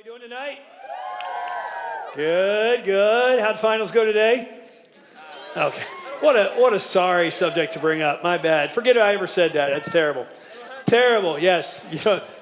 doing tonight? Good, good. How'd finals go today? Okay. What a sorry subject to bring up. My bad. Forget I ever said that. That's terrible. Terrible. Yes.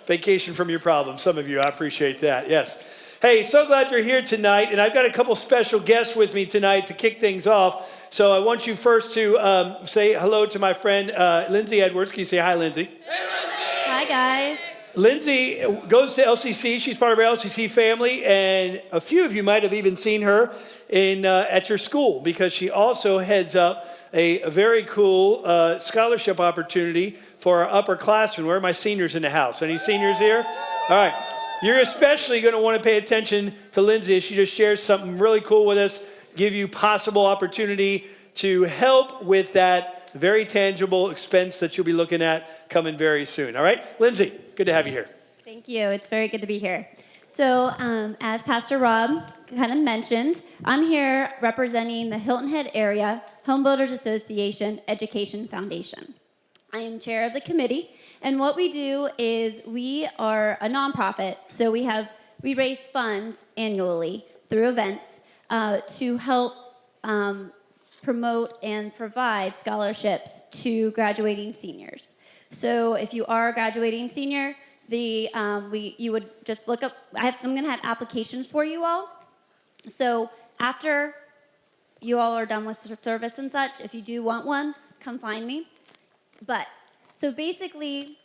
Vacation from your problems. Some of you, I appreciate that. Yes. Hey, so glad you're here tonight, and I've got a couple special guests with me tonight to kick things off. So I want you first to say hello to my friend Lindsay Edwards. Can you say hi, Lindsay? Hey, Lindsay! Hi, guys. Lindsay goes to LCC. She's part of our LCC family, and a few of you might have even seen her at your school because she also heads up a very cool scholarship opportunity for our upperclassmen. Where are my seniors in the house? Any seniors here? All right. You're especially going to want to pay attention to Lindsay as she just shares something really cool with us, give you possible opportunity to help with that very tangible expense that you'll be looking at coming very soon. All right? Lindsay, good to have you here. Thank you. It's very good to be here. So as Pastor Rob kind of mentioned, I'm here representing the Hilton Head Area Home Builders Association Education Foundation. I am chair of the committee, and what we do is we are a nonprofit, so we raise funds annually through events to help promote and provide scholarships to graduating seniors. So if you are a graduating senior, you would just look up. I'm going to have applications for you all. So after you all are done with service and such, if you do want one, come find me. So basically,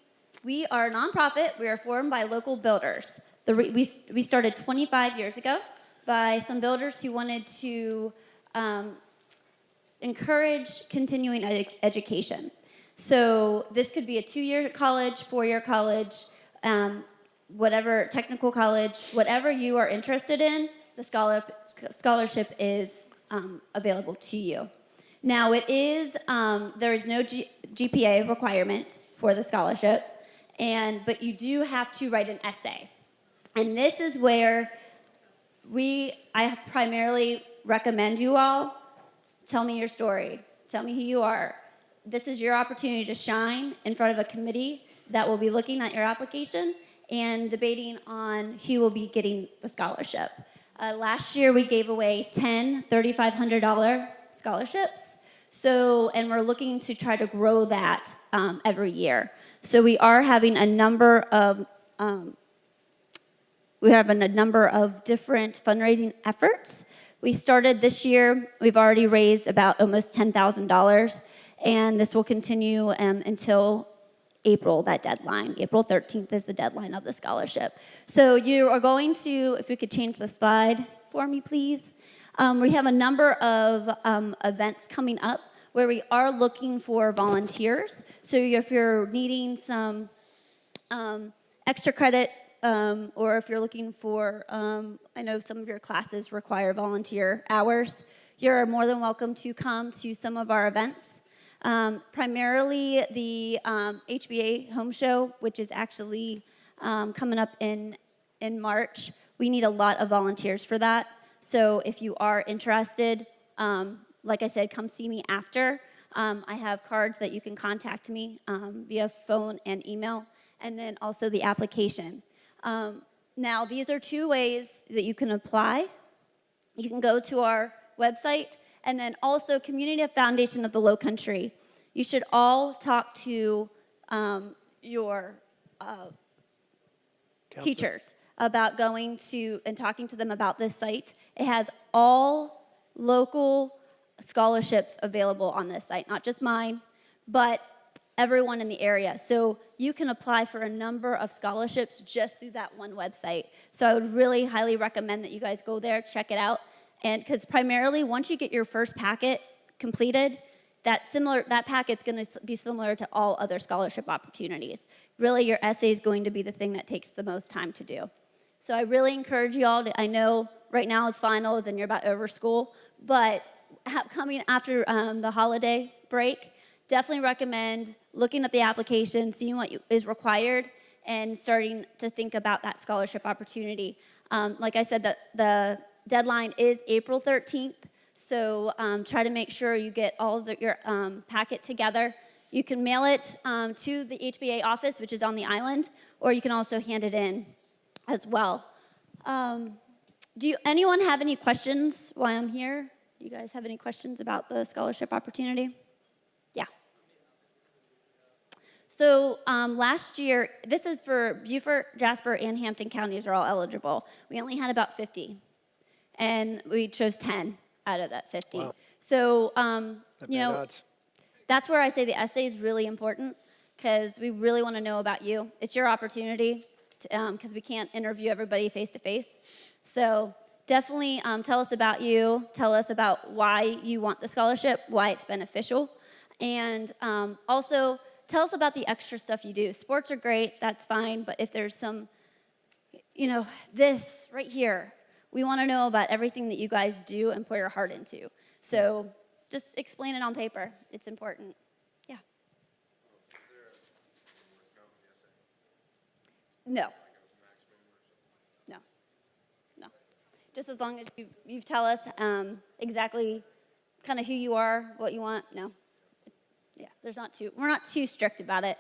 we are a nonprofit. We are formed by local builders. We started 25 years ago by some builders who wanted to encourage continuing education. So this could be a 2-year college, 4-year college, whatever, technical college, whatever you are interested in, the scholarship is available to you. Now there is no GPA requirement for the scholarship, but you do have to write an essay. And this is where I primarily recommend you all tell me your story. Tell me who you are. This is your opportunity to shine in front of a committee that will be looking at your application and debating on who will be getting the scholarship. Last year, we gave away 10 $3,500 scholarships. And we're looking to try to grow that every year. So we are having a number of different fundraising efforts. We started this year. We've already raised about almost $10,000, and this will continue until April, that deadline. April 13th is the deadline of the scholarship. So you are going to, if you could change the slide for me, please. We have a number of events coming up where we are looking for volunteers. So if you're needing some extra credit, or if you're looking for, I know some of your classes require volunteer hours, you're more than welcome to come to some of our events. Primarily the HBA Home Show, which is actually coming up in March. We need a lot of volunteers for that. So if you are interested, like I said, come see me after. I have cards that you can contact me via phone and email, and then also the application. Now, these are 2 ways that you can apply. You can go to our website, and then also Community Foundation of the Low Country. You should all talk to your teachers about going to and talking to them about this site. It has all local scholarships available on this site, not just mine, but everyone in the area. So you can apply for a number of scholarships just through that one website. So I would really highly recommend that you guys go there, check it out. And because primarily, once you get your first packet completed, that packet's going to be similar to all other scholarship opportunities. Really, your essay is going to be the thing that takes the most time to do. So I really encourage you all I know right now is finals and you're about over school, but coming after the holiday break, definitely recommend looking at the application, seeing what is required, and starting to think about that scholarship opportunity. Like I said, the deadline is April 13th, so try to make sure you get all of your packet together. You can mail it to the HBA office, which is on the island, or you can also hand it in as well. Do anyone have any questions while I'm here? Do you guys have any questions about the scholarship opportunity? Yeah. So last year, this is for Beaufort, Jasper, and Hampton counties are all eligible. We only had about 50, and we chose 10 out of that 50. Wow. So, Not you bad know, odds. that's where I say the essay is really important because we really want to know about you. It's your opportunity because we can't interview everybody face to face. So definitely tell us about you. Tell us about why you want the scholarship, why it's beneficial. And also tell us about the extra stuff you do. Sports are great, that's fine. But if there's some, this right here, we want to know about everything that you guys do and pour your heart into. So just explain it on paper. It's important. Yeah. No. No. No. Just as long as you tell us exactly kind of who you are, what you want. No. Yeah, we're not too strict about it.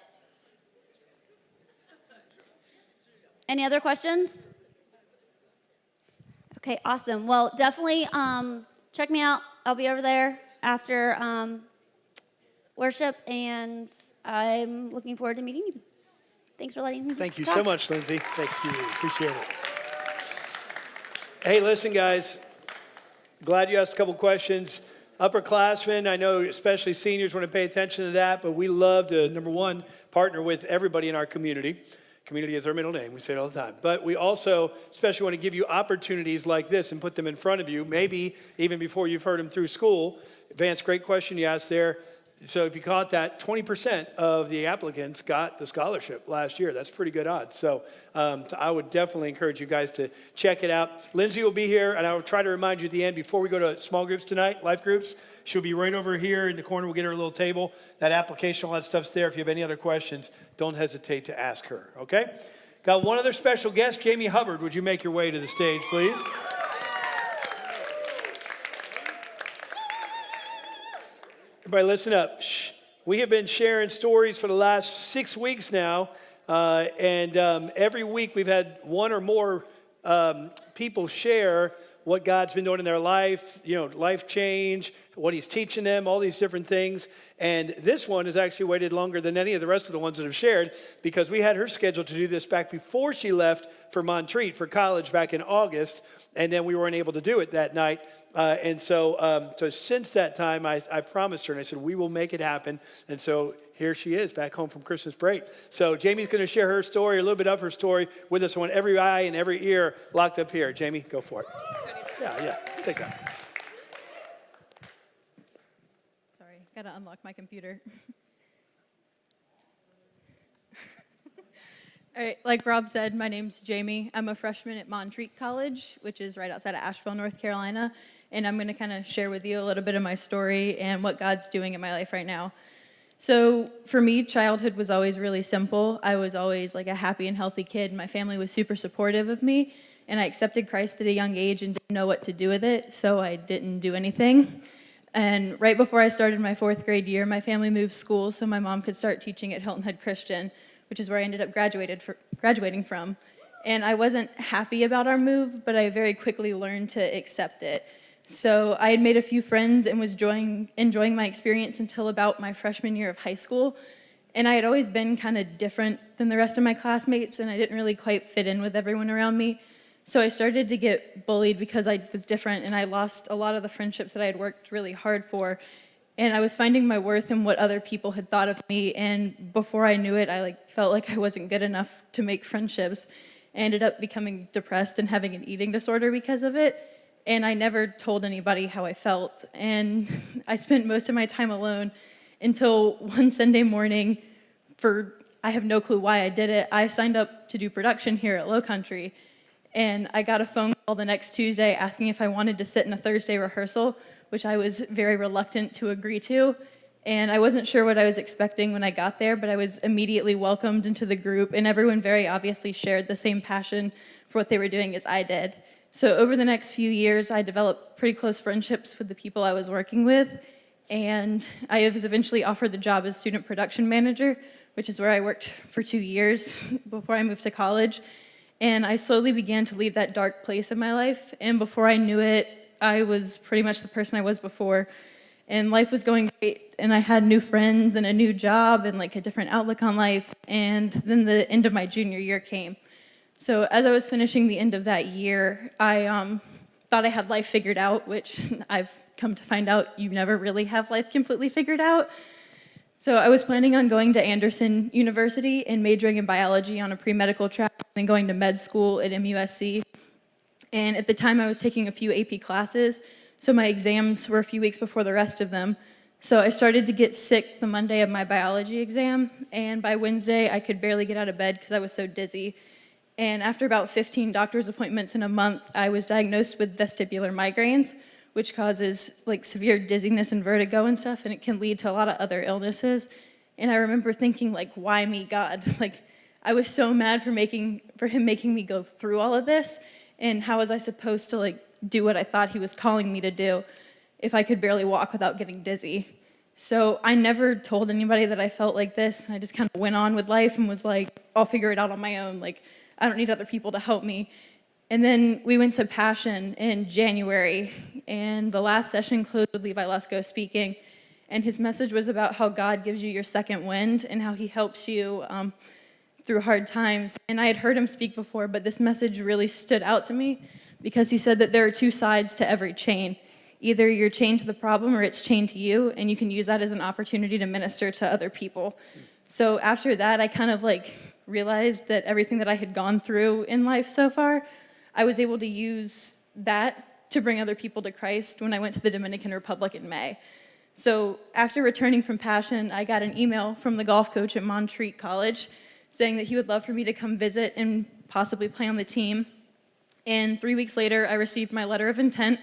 Any other questions? Okay, awesome. Well, definitely check me out. I'll be over there after worship, and I'm looking forward to meeting you. Thanks for letting me Thank you talk. so much, Lindsay. Thank you. Appreciate it. Hey, listen, guys. Glad you asked a couple questions. Upperclassmen, I know especially seniors want to pay attention to that, but we love to, number one, partner with everybody in our community. Community is our middle name. We say it all the time. But we also especially want to give you opportunities like this and put them in front of you, maybe even before you've heard them through school. Vance, great question you asked there. So if you caught that, 20% of the applicants got the scholarship last year. That's pretty good odds. So I would definitely encourage you guys to check it out. Lindsay will be here, and I will try to remind you at the end, before we go to small groups tonight, life groups, she'll be right over here in the corner. We'll get her a little table. That application, all that stuff's there. If you have any other questions, don't hesitate to ask her, okay? Got one other special guest, Jamie Hubbard. Would you make your way to the stage, please? Everybody listen up. Shh. We have been sharing stories for the last 6 weeks now, and every week we've had one or more people share what God's been doing in their life, life change, what he's teaching them, all these different things. And this one has actually waited longer than any of the rest of the ones that have shared because we had her scheduled to do this back before she left for Montreat for college back in August, and then we weren't able to do it that night. So since that time, I promised her, and I said, we will make it happen. And so here she is, back home from Christmas break. So Jamie's going to share her story, a little bit of her story with us. I want every eye and every ear locked up here. Jamie, go for it. Yeah, take that. Sorry, gotta unlock my computer. All right, like Rob said, my name's Jamie. I'm a freshman at Montreat College, which is right outside of Asheville, North Carolina. And I'm gonna kind of share with you a little bit of my story and what God's doing in my life right now. So for me, childhood was always really simple. I was always like a happy and healthy kid. My family was super supportive of me. And I accepted Christ at a young age and didn't know what to do with it, so I didn't do anything. And right before I started my 4th grade year, my family moved schools so my mom could start teaching at Hilton Head Christian, which is where I ended up graduating from. And I wasn't happy about our move, but I very quickly learned to accept it. So I had made a few friends and was enjoying my experience until about my freshman year of high school. And I had always been kind of different than the rest of my classmates, and I didn't really quite fit in with everyone around me. So I started to get bullied because I was different, and I lost a lot of the friendships that I had worked really hard for. And I was finding my worth in what other people had thought of me, and before I knew it, I felt like I wasn't good enough to make friendships. I ended up becoming depressed and having an eating disorder because of it, and I never told anybody how I felt. And I spent most of my time alone until one Sunday morning, I have no clue why I did it, I signed up to do production here at Low Country. And I got a phone call the next Tuesday asking if I wanted to sit in a Thursday rehearsal, which I was very reluctant to agree to. And I wasn't sure what I was expecting when I got there, but I was immediately welcomed into the group, and everyone very obviously shared the same passion for what they were doing as I did. So over the next few years, I developed pretty close friendships with the people I was working with, and I was eventually offered the job as student production manager, which is where I worked for 2 years before I moved to college. And I slowly began to leave that dark place in my life. And before I knew it, I was pretty much the person I was before. And life was going great. And I had new friends and a new job and like a different outlook on life. And then the end of my junior year came. So as I was finishing the end of that year, I thought I had life figured out, which I've come to find out you never really have life completely figured out. So I was planning on going to Anderson University and majoring in biology on a pre-medical track, and then going to med school at MUSC. And at the time, I was taking a few AP classes, so my exams were a few weeks before the rest of them. So I started to get sick the Monday of my biology exam, and by Wednesday, I could barely get out of bed because I was so dizzy. And after about 15 doctor's appointments in a month, I was diagnosed with vestibular migraines, which causes like severe dizziness and vertigo and stuff, and it can lead to a lot of other illnesses. And I remember thinking, like, why me, God? Like, I was so mad for him making me go through all of this, and how was I supposed to like do what I thought he was calling me to do if I could barely walk without getting dizzy? So I never told anybody that I felt like this. I just kind of went on with life and was like, I'll figure it out on my own. Like, I don't need other people to help me. And then we went to Passion in January, and the last session closed with Levi Lesko speaking, and his message was about how God gives you your second wind and how he helps you through hard times. And I had heard him speak before, but this message really stood out to me because he said that there are two sides to every chain. Either you're chained to the problem or it's chained to you, and you can use that as an opportunity to minister to other people. So after that, I kind of like realized that everything that I had gone through in life so far, I was able to use that to bring other people to Christ when I went to the Dominican Republic in May. So after returning from Passion, I got an email from the golf coach at Montreat College saying that he would love for me to come visit and possibly play on the team. And 3 weeks later, I received my letter of intent.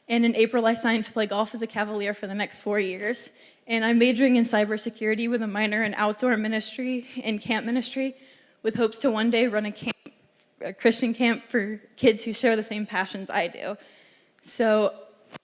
And in April, I signed to play golf as a Cavalier for the next 4 years. And I'm majoring in cybersecurity with a minor in outdoor ministry and camp ministry, with hopes to one day run a Christian camp for kids who share the same passions I do. So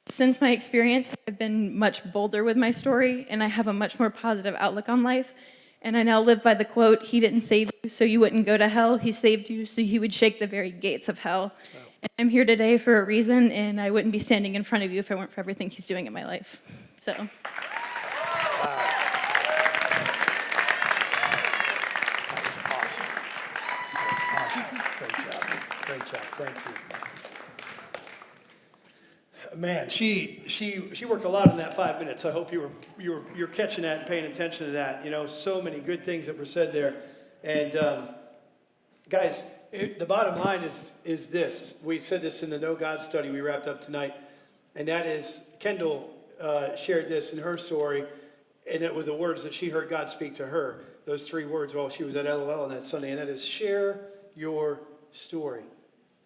since my experience, I've been much bolder with my story, and I have a much more positive outlook on life. And I now live by the quote, "He didn't save you so you wouldn't go to hell. He saved you so he would shake the very gates of hell." Wow. And I'm here today for a reason, and I wouldn't be standing in front of you if it weren't for everything he's doing in my life. So. That was awesome. Great job. Great job. Thank you. Man, she worked a lot in that 5 minutes. I hope you're catching that and paying attention to that. You know, so many good things that were said there. And guys, the bottom line is this. We said this in the Know God study we wrapped up tonight, and that is Kendall shared this in her story, and it was the words that she heard God speak to her. Those 3 words while she was at LOL on that Sunday, and that is share your story.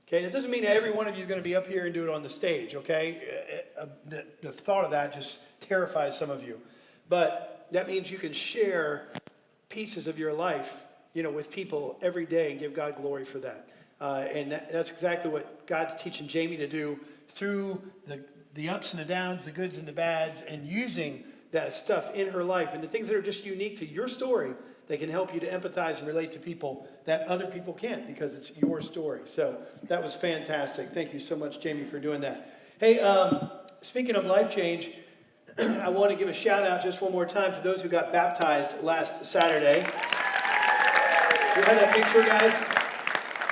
Okay, it doesn't mean that every one of you is going to be up here and do it on the stage, okay? The thought of that just terrifies some of you. But that means you can share pieces of your life, you know, with people every day and give God glory for that. And that's exactly what God's teaching Jamie to do through the ups and the downs, the goods and the bads, and using that stuff in her life and the things that are just unique to your story. They can help you to empathize and relate to people that other people can't because it's your story. So that was fantastic. Thank you so much, Jamie, for doing that. Hey, speaking of life change, I want to give a shout out just one more time to those who got baptized last Saturday. You have that picture, guys?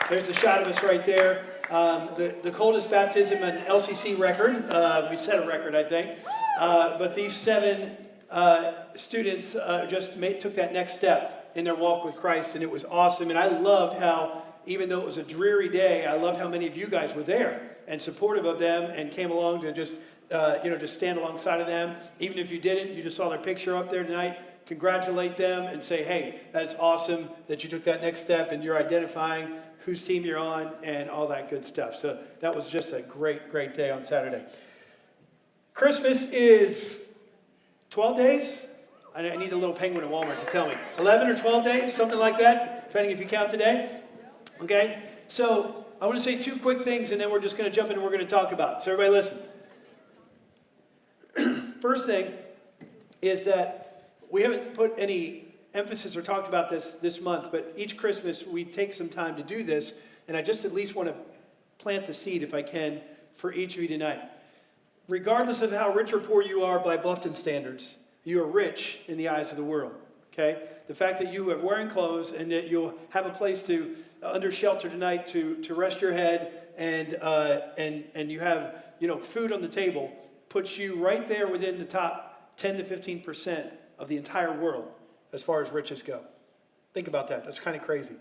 There's a shot of us right there. The coldest baptism in LCC record. We set a record, I think. But these 7 students took that next step in their walk with Christ, and it was awesome. And I loved how, even though it was a dreary day, I loved how many of you guys were there and supportive of them and came along to just stand alongside of them. Even if you didn't, you just saw their picture up there tonight. Congratulate them and say, hey, that's awesome that you took that next step and you're identifying whose team you're on and all that good stuff. So that was just a great, great day on Saturday. Christmas is 12 days? I need a little penguin at Walmart to tell me. 11 or 12 days, something like that, depending if you count today. Okay? So I want to say 2 quick things, and then we're just going to jump in and we're going to talk about it. So everybody listen. First thing is that we haven't put any emphasis or talked about this month, but each Christmas we take some time to do this, And I just at least want to plant the seed, if I can, for each of you tonight. Regardless of how rich or poor you are by Bluffton standards, you are rich in the eyes of the world, okay? The fact that you are wearing clothes and that you'll have a place to, under shelter tonight to rest your head and you have, food on the table puts you right there within the top 10 to 15% of the entire world as far as riches go. Think about that. That's kind of crazy.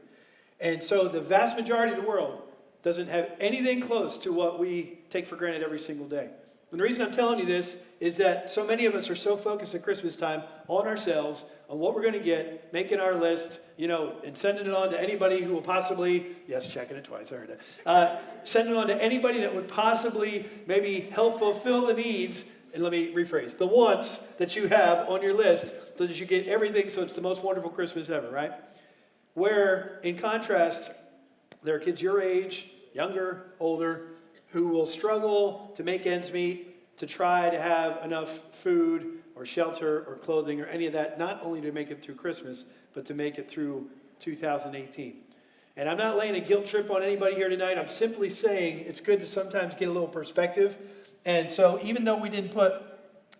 And so the vast majority of the world doesn't have anything close to what we take for granted every single day. And the reason I'm telling you this is that so many of us are so focused at Christmas time on ourselves, on what we're going to get, making our list, and sending it on to anybody who will possibly, yes, checking it twice, I heard that, sending it on to anybody that would possibly maybe help fulfill the needs, and let me rephrase, the wants that you have on your list so that you get everything so it's the most wonderful Christmas ever, right? Where, in contrast, there are kids your age, younger, older, who will struggle to make ends meet, to try to have enough food or shelter or clothing or any of that, not only to make it through Christmas, but to make it through 2018. And I'm not laying a guilt trip on anybody here tonight. I'm simply saying it's good to sometimes get a little perspective. And so even though we didn't put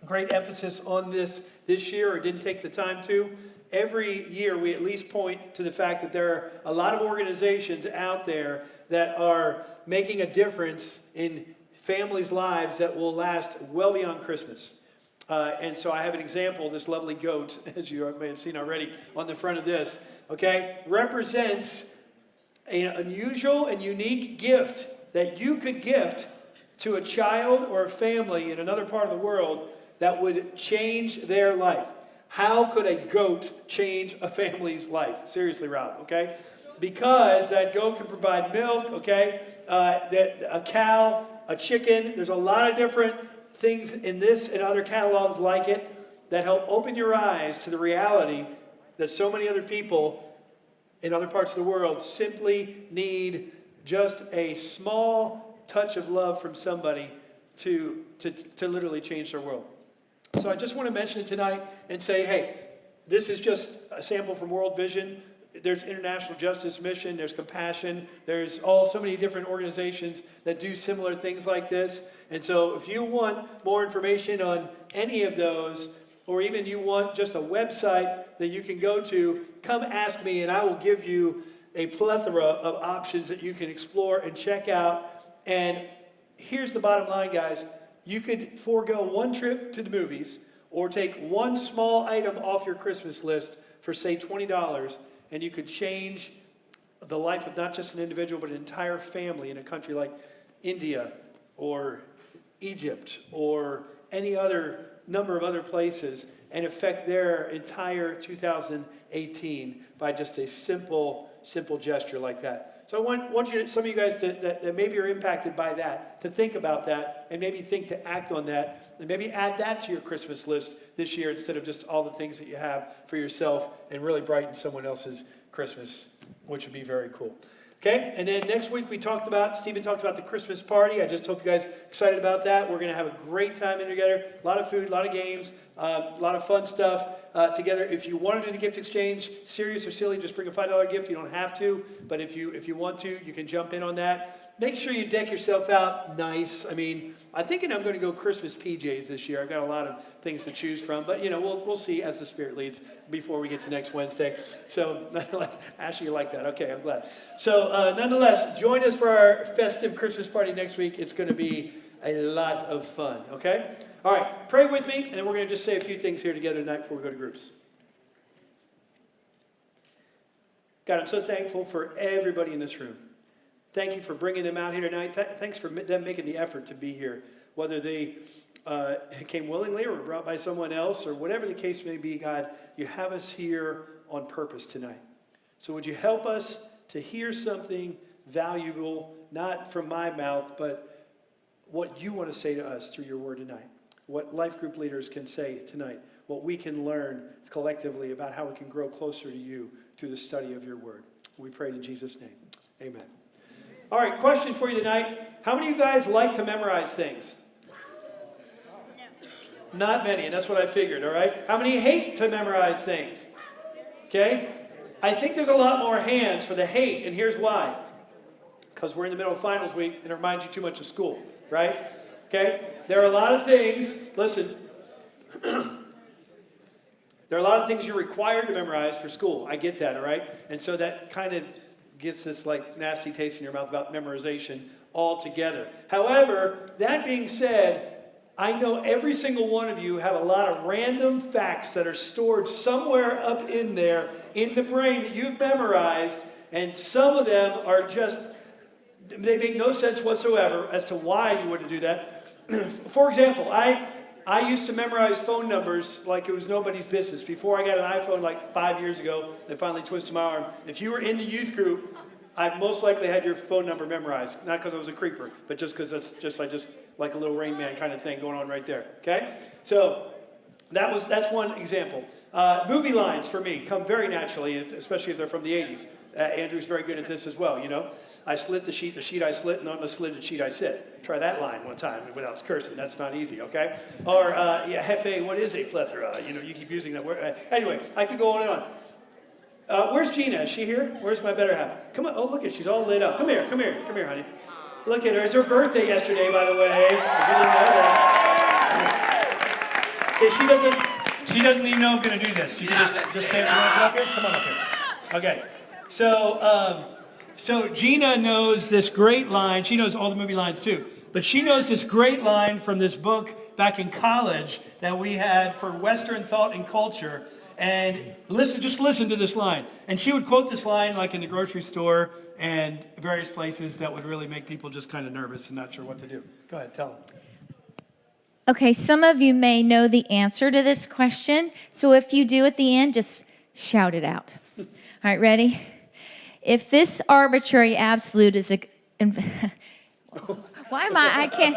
great emphasis on this year or didn't take the time to, every year we at least point to the fact that there are a lot of organizations out there that are making a difference in families' lives that will last well beyond Christmas. And so I have an example, this lovely goat, as you may have seen already on the front of this, okay, represents an unusual and unique gift that you could gift to a child or a family in another part of the world that would change their life. How could a goat change a family's life? Seriously, Rob, okay? Because that goat can provide milk, okay? A cow, a chicken. There's a lot of different things in this and other catalogs like it that help open your eyes to the reality that so many other people in other parts of the world simply need just a small touch of love from somebody to literally change their world. So I just want to mention it tonight and say, hey, this is just a sample from World Vision. There's International Justice Mission, there's Compassion, there's so many different organizations that do similar things like this. And so if you want more information on any of those, or even you want just a website that you can go to, come ask me and I will give you a plethora of options that you can explore and check out. And here's the bottom line, guys. You could forego one trip to the movies or take one small item off your Christmas list for, say, $20, and you could change the life of not just an individual, but an entire family in a country like India or Egypt or any other number of other places and affect their entire 2018 by just a simple gesture like that. So I want you, some of you guys that maybe are impacted by that, to think about that and maybe think to act on that and maybe add that to your Christmas list this year instead of just all the things that you have for yourself and really brighten someone else's Christmas, which would be very cool. Okay, and then next week Stephen talked about the Christmas party. I just hope you guys are excited about that. We're going to have a great time in together. A lot of food, a lot of games, a lot of fun stuff together. If you want to do the gift exchange, serious or silly, just bring a $5 gift. You don't have to, but if you want to, you can jump in on that. Make sure you deck yourself out nice. I mean, I'm thinking I'm going to go Christmas PJs this year. I've got a lot of things to choose from, but we'll see as the Spirit leads before we get to next Wednesday. So, nonetheless, Ashley, you like that? Okay, I'm glad. So, nonetheless, join us for our festive Christmas party next week. It's going to be a lot of fun. Okay. All right. Pray with me, and we're going to just say a few things here together tonight before we go to groups. God, I'm so thankful for everybody in this room. Thank you for bringing them out here tonight. Thanks for them making the effort to be here, whether they came willingly or were brought by someone else or whatever the case may be. God, you have us here on purpose tonight. So would you help us to hear something valuable, not from my mouth, but what you want to say to us through your word tonight, what life group leaders can say tonight, what we can learn collectively about how we can grow closer to you through the study of your word. We pray in Jesus' name. Amen. All right, question for you tonight. How many of you guys like to memorize things? No. Not many, and that's what I figured, all right? How many hate to memorize things? Okay? I think there's a lot more hands for the hate, and here's why. because we're in the middle of finals week and it reminds you too much of school, right? Okay? There are a lot of things, listen, there are a lot of things you're required to memorize for school. I get that, all right? And so that kind of gets this like nasty taste in your mouth about memorization altogether. However, that being said, I know every single one of you have a lot of random facts that are stored somewhere up in there in the brain that you've memorized, and some of them are just, they make no sense whatsoever as to why you would do that. For example, I used to memorize phone numbers like it was nobody's business. Before I got an iPhone like 5 years ago, they finally twisted my arm. If you were in the youth group, I most likely had your phone number memorized. Not because I was a creeper, but just because that's just like a little Rain Man kind of thing going on right there. Okay? So that's one example. Movie lines for me come very naturally, especially if they're from the 80s. Andrew's very good at this as well, you know. I slit the sheet I slit, and on the slitted sheet I sit. Try that line one time without cursing. That's not easy, okay? Or, Hefe, what is a plethora? You know, you keep using that word. Anyway, I could go on and on. Where's Gina? Is she here? Where's my better half? Come on. Oh, look at she's all lit up. Come here, honey. Look at her. It's her birthday yesterday, by the way. If you didn't know that. Okay, she doesn't even know I'm going to do this. She can just stand up here. Come on up here. Okay. So Gina knows this great line. She knows all the movie lines too. But she knows this great line from this book back in college that we had for Western Thought and Culture. And just listen to this line. And she would quote this line like in the grocery store and various places that would really make people just kind of nervous and not sure what to do. Go ahead, tell them. Okay, some of you may know the answer to this question. So if you do at the end, just shout it out. All right, ready? If this arbitrary absolute is a... Why am I can't...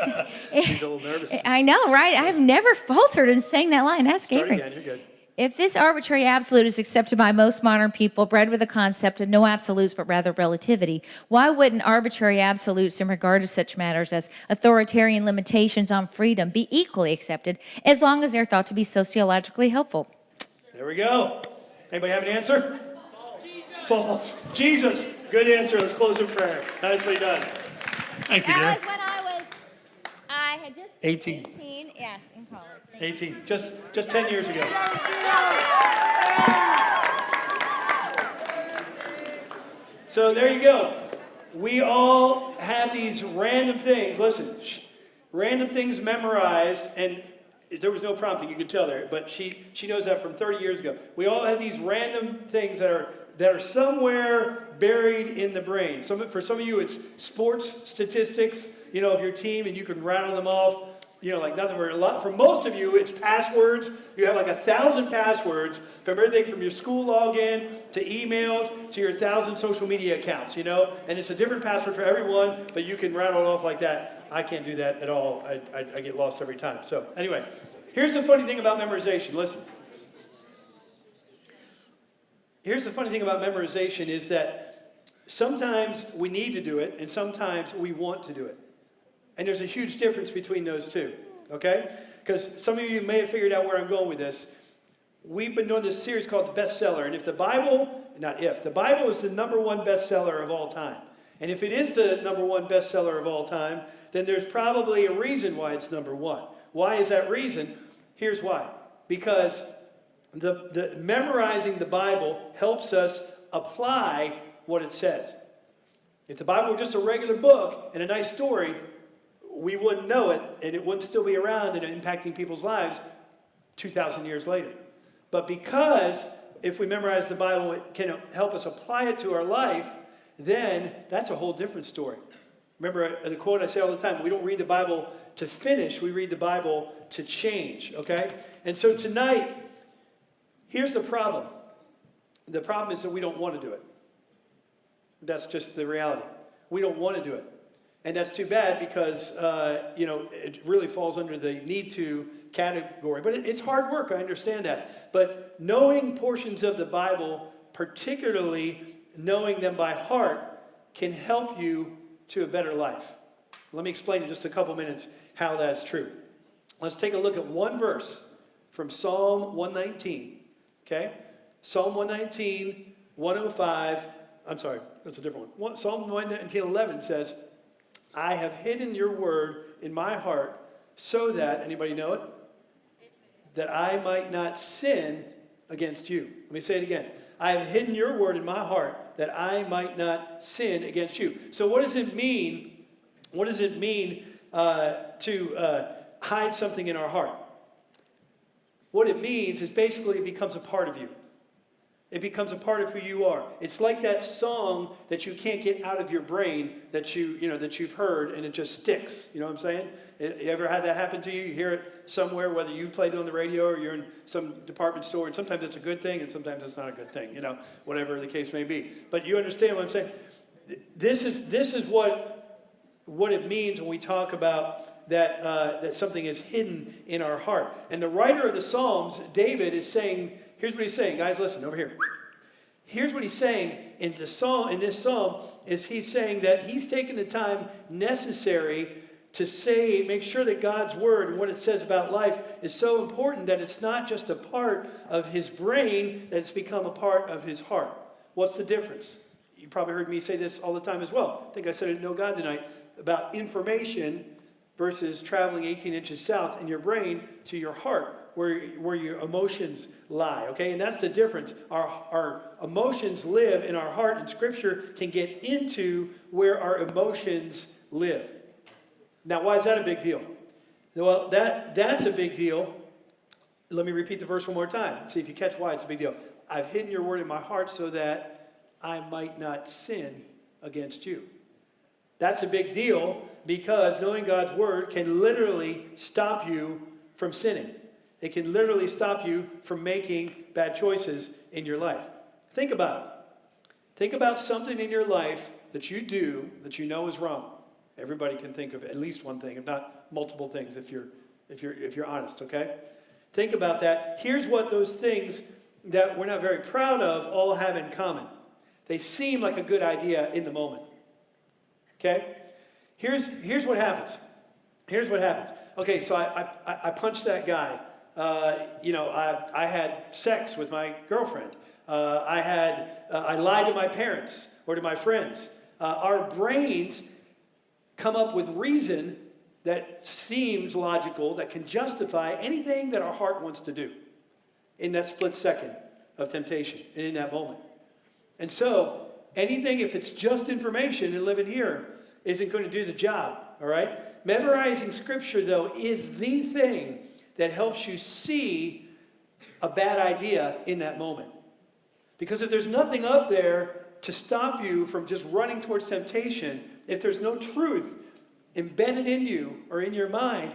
She's a little nervous. I know, right? I've never faltered in saying that line. That's scary. Start again, you're good. If this arbitrary absolute is accepted by most modern people, bred with the concept of no absolutes but rather relativity, why wouldn't arbitrary absolutes in regard to such matters as authoritarian limitations on freedom be equally accepted as long as they're thought to be sociologically helpful? There we go. Anybody have an answer? False. Jesus. Good answer. Let's close in prayer. Nicely done. Thank you, dear. That was when I had just 18. Yes, in college. 18. Just 10 years ago. So there you go. We all have these random things. Listen, random things memorized, and there was no prompting, you could tell there, but she knows that from 30 years ago. We all have these random things that are somewhere buried in the brain. For some of you, it's sports statistics, you know, of your team, and you can rattle them off, you know, like nothing. For most of you, it's passwords. You have like 1,000 passwords from everything from your school login to email to your 1,000 social media accounts, you know, and it's a different password for everyone, but you can rattle it off like that. I can't do that at all. I get lost every time. So anyway, here's the funny thing about memorization. Listen. Here's the funny thing about memorization is that sometimes we need to do it and sometimes we want to do it. And there's a huge difference between those two, okay? Because some of you may have figured out where I'm going with this. We've been doing this series called The Bestseller. And the Bible is the number one bestseller of all time. And if it is the number one bestseller of all time, then there's probably a reason why it's number one. Why is that reason? Here's why. Because the memorizing the Bible helps us apply what it says. If the Bible were just a regular book and a nice story, we wouldn't know it, and it wouldn't still be around and impacting people's lives 2,000 years later. But because if we memorize the Bible, it can help us apply it to our life, then that's a whole different story. Remember the quote I say all the time, we don't read the Bible to finish, we read the Bible to change, okay? And so tonight, here's the problem. The problem is that we don't want to do it. That's just the reality. We don't want to do it. And that's too bad because, it really falls under the need to category. But it's hard work, I understand that. But knowing portions of the Bible, particularly knowing them by heart, can help you to a better life. Let me explain in just a couple minutes how that's true. Let's take a look at one verse from Psalm 119. Okay? Psalm 119, 105. I'm sorry, that's a different one. Psalm 119:11 says, I have hidden your word in my heart so that, anybody know it? That I might not sin against you. Let me say it again. I have hidden your word in my heart that I might not sin against you. So what does it mean? What does it mean to hide something in our heart? What it means is basically it becomes a part of you. It becomes a part of who you are. It's like that song that you can't get out of your brain that you've heard and it just sticks. You know what I'm saying? You ever had that happen to you? You hear it somewhere, whether you played it on the radio or you're in some department store, and sometimes it's a good thing and sometimes it's not a good thing, whatever the case may be. But you understand what I'm saying? This is what it means when we talk about that something is hidden in our heart. And the writer of the Psalms, David, is saying, here's what he's saying. Guys, listen, over here. Here's what he's saying in this psalm is he's saying that he's taken the time necessary to make sure that God's word and what it says about life is so important that it's not just a part of his brain, that it's become a part of his heart. What's the difference? You probably heard me say this all the time as well. I think I said it in Know God tonight about information versus traveling 18 inches south in your brain to your heart, where your emotions lie, okay? And that's the difference. Our emotions live in our heart, and Scripture can get into where our emotions live. Now, why is that a big deal? Well, that's a big deal. Let me repeat the verse one more time. See if you catch why it's a big deal. I've hidden your word in my heart so that I might not sin against you. That's a big deal because knowing God's word can literally stop you from sinning. It can literally stop you from making bad choices in your life. Think about it. Think about something in your life that you do that you know is wrong. Everybody can think of at least one thing, if not multiple things, if you're honest, okay? Think about that. Here's what those things that we're not very proud of all have in common. They seem like a good idea in the moment. Okay? Here's what happens. Here's what happens. Okay, so I punched that guy. I had sex with my girlfriend. I lied to my parents or to my friends. Our brains come up with reason that seems logical, that can justify anything that our heart wants to do in that split second of temptation and in that moment. And so anything, if it's just information and living here, isn't going to do the job, all right? Memorizing Scripture, though, is the thing that helps you see a bad idea in that moment. Because if there's nothing up there to stop you from just running towards temptation, if there's no truth embedded in you or in your mind,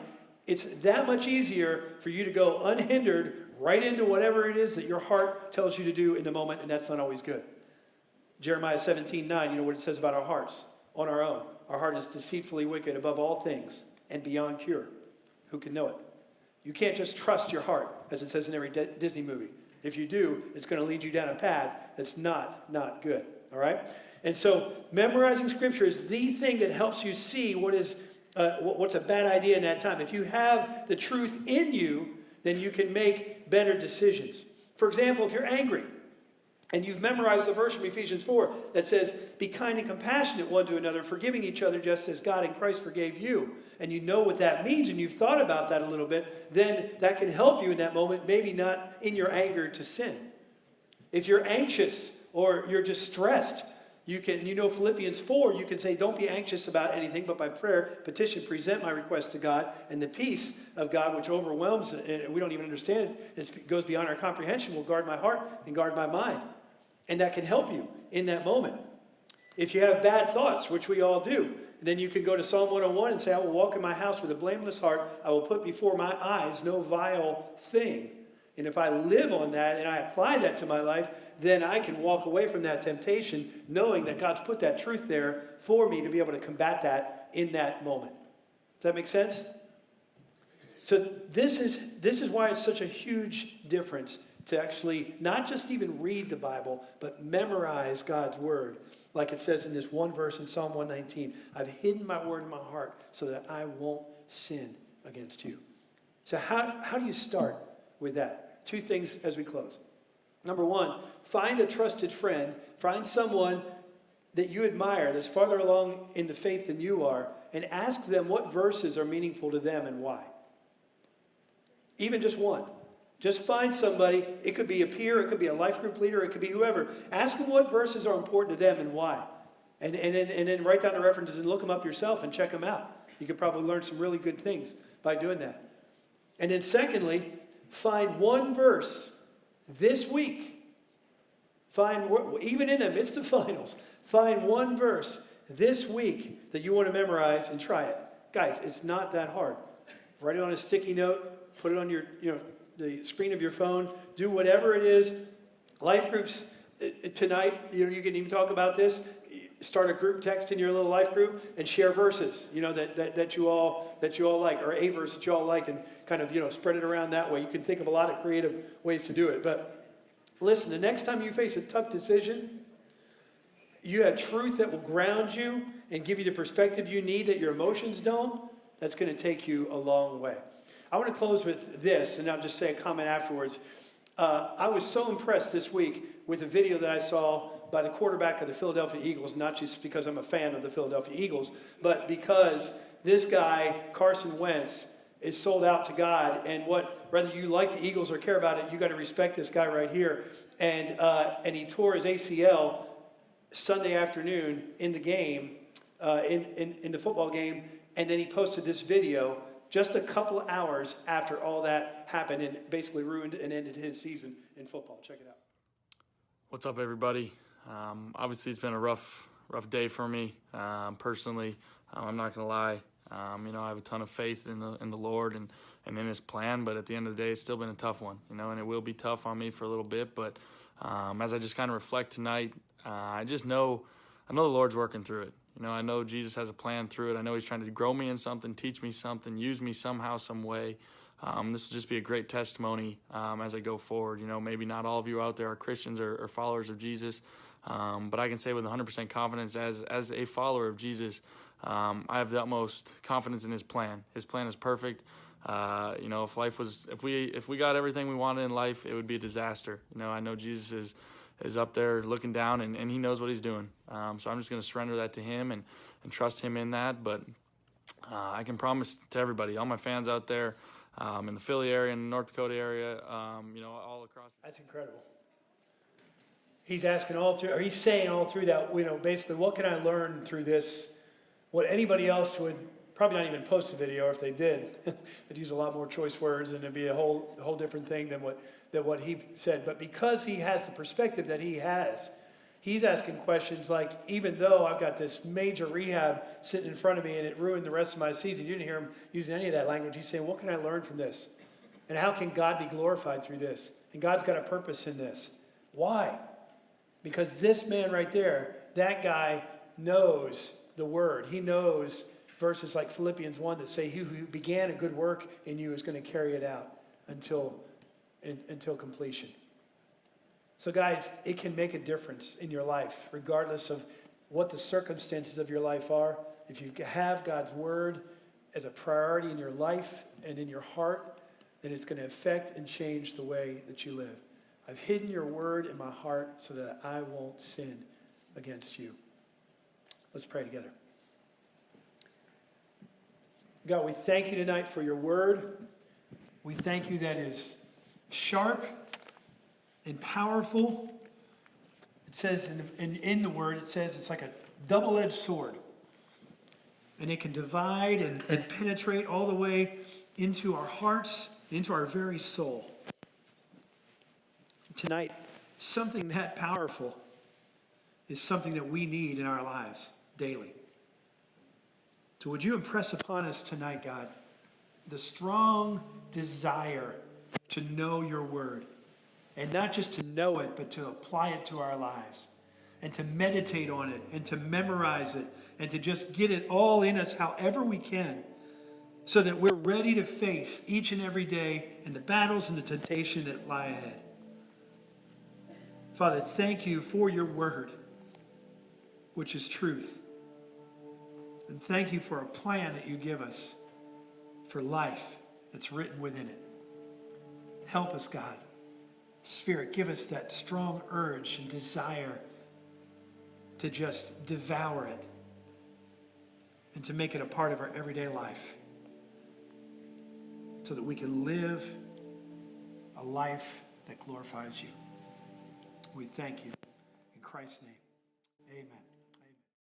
it's that much easier for you to go unhindered right into whatever it is that your heart tells you to do in the moment, and that's not always good. Jeremiah 17:9, you know what it says about our hearts on our own. Our heart is deceitfully wicked above all things and beyond cure. Who can know it? You can't just trust your heart, as it says in every Disney movie. If you do, it's going to lead you down a path that's not good, all right? And so memorizing Scripture is the thing that helps you see what's a bad idea in that time. If you have the truth in you, then you can make better decisions. For example, if you're angry, and you've memorized the verse from Ephesians 4 that says, be kind and compassionate one to another, forgiving each other just as God in Christ forgave you. And you know what that means, and you've thought about that a little bit, then that can help you in that moment, maybe not in your anger to sin. If you're anxious or you're just stressed, Philippians 4, you can say, don't be anxious about anything, but by prayer, petition, present my request to God, and the peace of God, which overwhelms, and we don't even understand it goes beyond our comprehension, will guard my heart and guard my mind. And that can help you in that moment. If you have bad thoughts, which we all do, then you can go to Psalm 101 and say, I will walk in my house with a blameless heart. I will put before my eyes no vile thing. And if I live on that and I apply that to my life, then I can walk away from that temptation knowing that God's put that truth there for me to be able to combat that in that moment. Does that make sense? So this is why it's such a huge difference to actually not just even read the Bible, but memorize God's word. Like it says in this one verse in Psalm 119, I've hidden my word in my heart so that I won't sin against you. So how do you start with that? Two things as we close. Number one, find a trusted friend. Find someone that you admire that's farther along in the faith than you are, and ask them what verses are meaningful to them and why. Even just one. Just find somebody. It could be a peer, it could be a life group leader, it could be whoever. Ask them what verses are important to them and why. And then write down the references and look them up yourself and check them out. You could probably learn some really good things by doing that. And then secondly, find one verse this week. Even in the midst of finals, find one verse this week that you want to memorize and try it. Guys, it's not that hard. Write it on a sticky note, put it on your, the screen of your phone, do whatever it is. Life groups tonight, you can even talk about this. Start a group text in your little life group and share verses, that you all like, or a verse that you all like, and kind of, spread it around that way. You can think of a lot of creative ways to do it. But listen, the next time you face a tough decision, you have truth that will ground you and give you the perspective you need that your emotions don't. That's going to take you a long way. I want to close with this, and I'll just say a comment afterwards. I was so impressed this week with a video that I saw by the quarterback of the Philadelphia Eagles, not just because I'm a fan of the Philadelphia Eagles, but because this guy, Carson Wentz, is sold out to God, and whether you like the Eagles or care about it, you got to respect this guy right here. And he tore his ACL Sunday afternoon in the game, in the football game, and then he posted this video just a couple of hours after all that happened and basically ruined and ended his season in football. Check it out. What's up, everybody? Obviously, it's been a rough day for me personally. I'm not gonna lie. I have a ton of faith in the Lord and in His plan, but at the end of the day, it's still been a tough one. And it will be tough on me for a little bit. But as I just kind of reflect tonight, I know the Lord's working through it. I know Jesus has a plan through it. I know He's trying to grow me in something, teach me something, use me somehow, some way. This will just be a great testimony as I go forward. Maybe not all of you out there are Christians or followers of Jesus, but I can say with 100% confidence as a follower of Jesus, I have the utmost confidence in His plan. His plan is perfect. If we got everything we wanted in life, it would be a disaster. I know Jesus is up there looking down and He knows what He's doing. So I'm just going to surrender that to Him and trust Him in that. But I can promise to everybody, all my fans out there, in the Philly area, in the North Dakota area, all across. That's incredible. He's asking he's saying all through that, basically, what can I learn through this? What anybody else would probably not even post a video, or if they did, they'd use a lot more choice words and it'd be a whole different thing than what he said. But because he has the perspective that he has, he's asking questions like, even though I've got this major rehab sitting in front of me and it ruined the rest of my season, you didn't hear him using any of that language. He's saying, what can I learn from this? And how can God be glorified through this? And God's got a purpose in this. Why? Because this man right there, that guy knows the word. He knows verses like Philippians 1 that say, he who began a good work in you is going to carry it out until completion. So guys, it can make a difference in your life, regardless of what the circumstances of your life are. If you have God's word as a priority in your life and in your heart, then it's going to affect and change the way that you live. I've hidden your word in my heart so that I won't sin against you. Let's pray together. God, we thank you tonight for your word. We thank you that is sharp and powerful. It says in the word, it says it's like a double-edged sword. And it can divide and penetrate all the way into our hearts, into our very soul. Tonight, something that powerful is something that we need in our lives daily. So would you impress upon us tonight, God, the strong desire to know your word. And not just to know it, but to apply it to our lives. And to meditate on it, and to memorize it, and to just get it all in us however we can, so that we're ready to face each and every day and the battles and the temptation that lie ahead. Father, thank you for your word, which is truth. And thank you for a plan that you give us for life that's written within it. Help us, God. Spirit, give us that strong urge and desire to just devour it and to make it a part of our everyday life so that we can live a life that glorifies you. We thank you. In Christ's name, amen.